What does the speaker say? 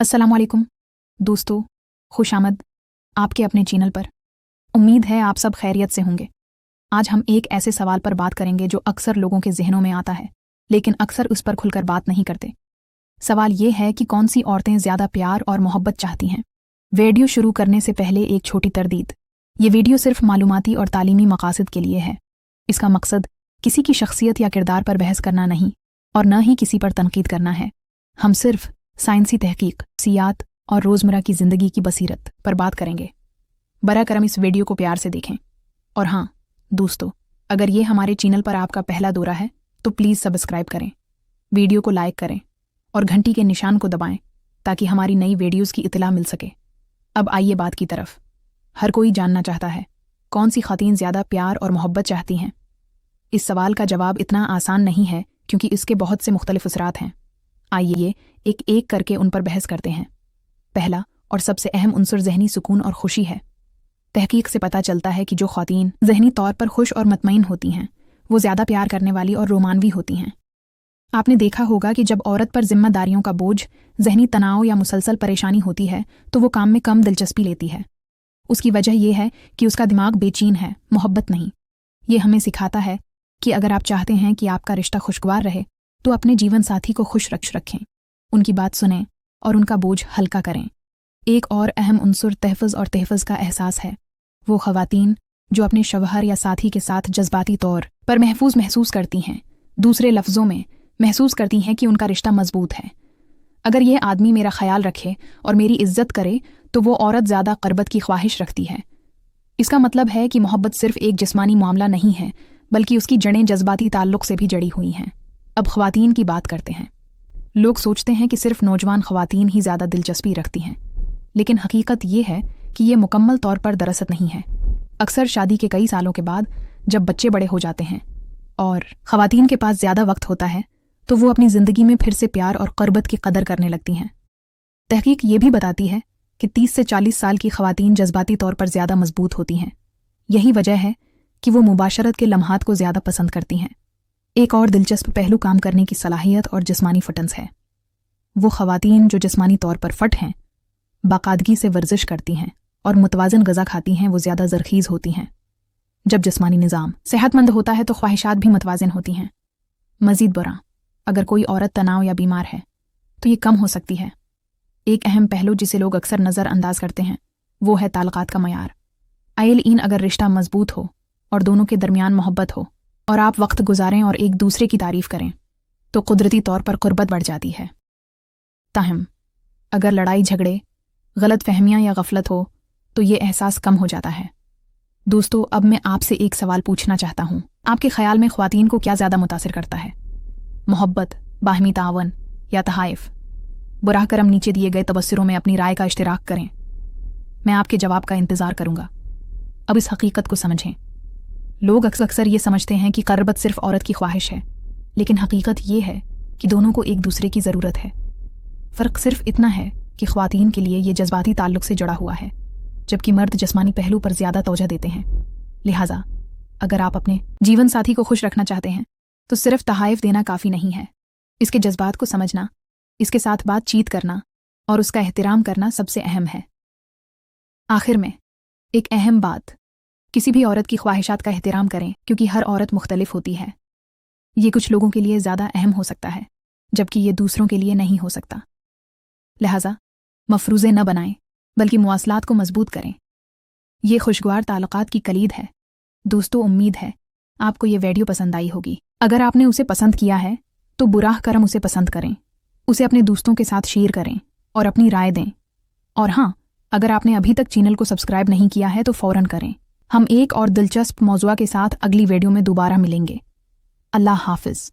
अस्सलामुअलैकुम दोस्तों, खुशामद आपके अपने चैनल पर। उम्मीद है आप सब खैरियत से होंगे। आज हम एक ऐसे सवाल पर बात करेंगे जो अक्सर लोगों के जहनों में आता है, लेकिन अक्सर उस पर खुलकर बात नहीं करते। सवाल ये है कि कौन सी औरतें ज़्यादा प्यार और मोहब्बत चाहती हैं। वीडियो शुरू करने से पहले एक छोटी तरदीद। ये वीडियो सिर्फ मालूमाती और तालीमी मकासद के लिए है। इसका मकसद किसी की शख्सियत या किरदार पर बहस करना नहीं और न ही किसी पर तनकीद करना है। हम सिर्फ साइंसी तहकीक, सियात और रोज़मर्रा की ज़िंदगी की बसीरत पर बात करेंगे। बरा करम इस वीडियो को प्यार से देखें। और हाँ दोस्तों, अगर ये हमारे चैनल पर आपका पहला दौरा है तो प्लीज़ सब्सक्राइब करें, वीडियो को लाइक करें और घंटी के निशान को दबाएं ताकि हमारी नई वीडियोज़ की इत्तला मिल सके। अब आइए बात की तरफ। हर कोई जानना चाहता है कौन सी ख़वातीन ज़्यादा प्यार और मोहब्बत चाहती हैं। इस सवाल का जवाब इतना आसान नहीं है क्योंकि इसके बहुत से मुख्तलिफ असरात हैं। आइए एक एक करके उन पर बहस करते हैं। पहला और सबसे अहम उन्सर ज़हनी सुकून और खुशी है। तहकीक से पता चलता है कि जो ख़वातीन ज़हनी तौर पर खुश और मुतमईन होती हैं वो ज़्यादा प्यार करने वाली और रोमानवी होती हैं। आपने देखा होगा कि जब औरत पर जिम्मेदारियों का बोझ, ज़हनी तनाव या मुसलसल परेशानी होती है तो वो काम में कम दिलचस्पी लेती है। उसकी वजह यह है कि उसका दिमाग बेचैन है, मोहब्बत नहीं। ये हमें सिखाता है कि अगर आप चाहते हैं कि आपका रिश्ता खुशगवार रहे तो अपने जीवन साथी को खुश रखें, उनकी बात सुनें और उनका बोझ हल्का करें। एक और अहम उन्सर तहफ़्फ़ुज़ और तहफ़्फ़ुज़ का एहसास है। वो ख़वातीन जो अपने शवहर या साथी के साथ जज्बाती तौर पर महफूज महसूस करती हैं, दूसरे लफ्ज़ों में महसूस करती हैं कि उनका रिश्ता मजबूत है। अगर यह आदमी मेरा ख्याल रखे और मेरी इज्जत करे तो वो औरत ज़्यादा क़रबत की ख्वाहिश रखती है। इसका मतलब है कि मोहब्बत सिर्फ एक जिस्मानी मामला नहीं है बल्कि उसकी जड़ें जज्बाती ताल्लुक़ से भी जड़ी हुई हैं। अब ख़वातीन की बात करते हैं। लोग सोचते हैं कि सिर्फ नौजवान ख़वातीन ही ज़्यादा दिलचस्पी रखती हैं, लेकिन हकीकत ये है कि ये मुकम्मल तौर पर दरअसल नहीं है। अक्सर शादी के कई सालों के बाद जब बच्चे बड़े हो जाते हैं और ख़वातीन के पास ज़्यादा वक्त होता है तो वो अपनी ज़िंदगी में फिर से प्यार और क़रबत की कदर करने लगती हैं। तहकीक ये भी बताती है कि 30 से 40 साल की ख़वातीन जज्बाती तौर पर ज़्यादा मजबूत होती हैं। यही वजह है कि वो मुबाशरत के लम्हात को ज़्यादा पसंद करती हैं। एक और दिलचस्प पहलू काम करने की सलाहियत और जिस्मानी फिटनेस है। वो ख़वातीन जो जिस्मानी तौर पर फट हैं, बाकायदगी से वर्जिश करती हैं और मुतवाज़न ग़ज़ा खाती हैं, वो ज़्यादा ज़रख़ीज़ होती हैं। जब जिस्मानी निज़ाम सेहतमंद होता है तो ख्वाहिशात भी मुतवाज़िन होती हैं। मज़ीद बुरा, अगर कोई औरत तनाव या बीमार है तो ये कम हो सकती है। एक अहम पहलू जिसे लोग अक्सर नज़रअंदाज करते हैं वो है ताल्लुकात का मयार। आइल अगर रिश्ता मजबूत हो और दोनों के दरमियान मोहब्बत हो और आप वक्त गुजारें और एक दूसरे की तारीफ़ करें तो कुदरती तौर पर क़ुर्बत बढ़ जाती है। ताहम अगर लड़ाई झगड़े, गलत फहमियाँ या गफलत हो तो ये एहसास कम हो जाता है। दोस्तों, अब मैं आपसे एक सवाल पूछना चाहता हूँ। आपके ख़याल में ख़वातीन को क्या ज़्यादा मुतासिर करता है, मोहब्बत, बाहमी तावन या तहाइफ? बुराह करम नीचे दिए गए तबसरों में अपनी राय का इश्तिराक करें। मैं आपके जवाब का इंतज़ार करूँगा। अब इस हकीकत को समझें। लोग अक्सर ये समझते हैं कि क़रबत सिर्फ औरत की ख्वाहिश है, लेकिन हकीकत ये है कि दोनों को एक दूसरे की ज़रूरत है। फ़र्क सिर्फ इतना है कि ख़वातीन के लिए ये जज्बाती ताल्लुक़ से जुड़ा हुआ है, जबकि मर्द जिस्मानी पहलू पर ज़्यादा तवज्जो देते हैं। लिहाजा अगर आप अपने जीवन साथी को खुश रखना चाहते हैं तो सिर्फ तहाइफ देना काफ़ी नहीं है। इसके जज्बात को समझना, इसके साथ बातचीत करना और उसका एहतराम करना सबसे अहम है। आखिर में एक अहम बात, किसी भी औरत की ख्वाहिशात का एहतराम करें क्योंकि हर औरत मुख्तलिफ होती है। ये कुछ लोगों के लिए ज़्यादा अहम हो सकता है जबकि ये दूसरों के लिए नहीं हो सकता। लिहाजा मफरूज़े न बनाएं बल्कि मुवासलात को मजबूत करें। ये खुशगवार ताल्लुकात की कलीद है। दोस्तों, उम्मीद है आपको ये वीडियो पसंद आई होगी। अगर आपने उसे पसंद किया है तो बुराह करम उसे पसंद करें, उसे अपने दोस्तों के साथ शेयर करें और अपनी राय दें। और हाँ, अगर आपने अभी तक चैनल को सब्सक्राइब नहीं किया है तो फ़ौरन करें। हम एक और दिलचस्प मौज़ूआ के साथ अगली वीडियो में दोबारा मिलेंगे। अल्लाह हाफ़िज़।